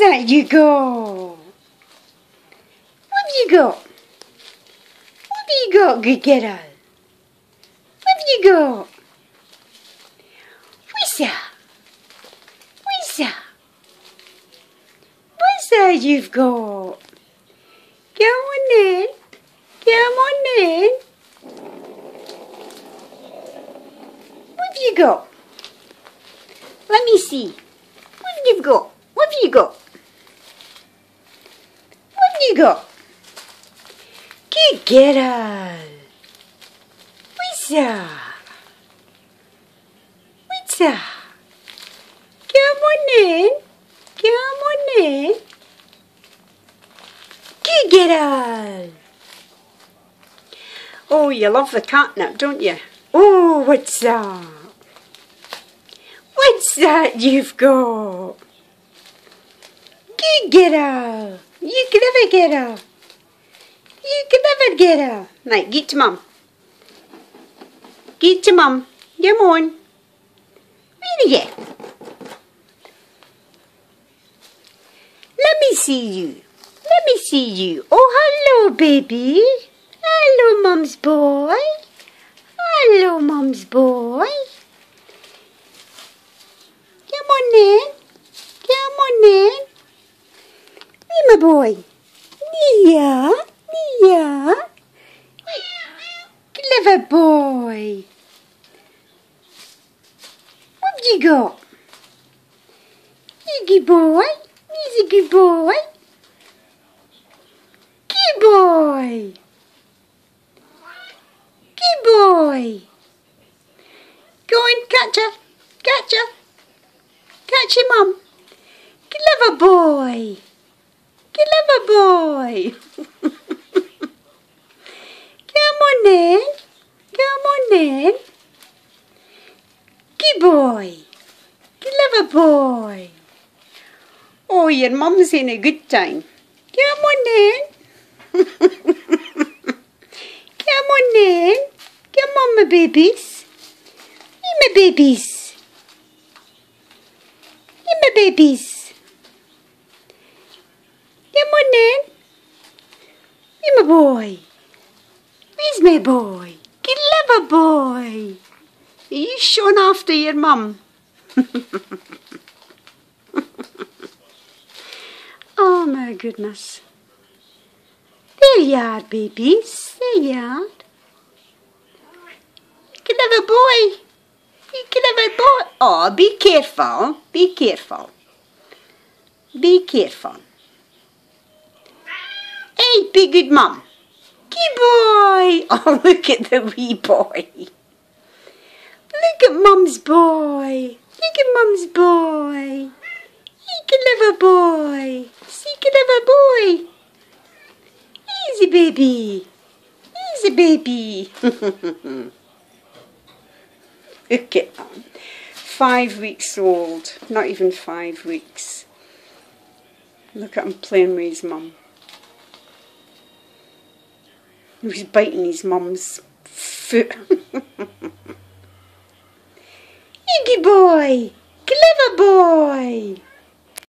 that you go? What have you got? What have you got, good girl? What have you got? What's that? What's that? What's that you've got? Come on then. Come on then. What have you got? Let me see. What have you got? What have you got? What have you got? Good girl. What's that? What's that? Come on then. Come on then. Good girl. Oh, you love the catnip, don't you? Oh, what's that? What's that you've got? Good girl. You clever girl. You clever girl. Right, get to mum. Get to mum. Come on. Where are you? Let me see you. Let me see you. Oh, hello, baby. Hello, mum's boy. Hello, mum's boy. Come on then. Come on then. Hey, my boy. Yeah. Yeah. Clever boy. What have you got? You good boy. He's a good boy. Good boy. Good boy. Go and catch her. Catch her. Catch your mum. Clever boy. Clever boy. Come on then. Come on then. Good boy. Clever boy. Oh, your mum's having a good time. Come on then. Come on then. Come on, my babies. Hey, my babies. Hey, my babies. Come on then. Hey, my boy. Where's my boy? Clever boy. Are you showing after your mum? Oh my goodness. There you are, babies. There you are. Clever boy. You clever boy. Oh, be careful. Be careful. Be careful. Hey, be good mum. Good boy. Oh, look at the wee boy. Look at mum's boy. Look at mum's boy. Clever boy. See, clever boy. Easy, baby. Easy, baby. Look at him. 5 weeks old. Not even 5 weeks. Look at him playing with his mum. He was biting his mum's foot. Good boy. Clever boy.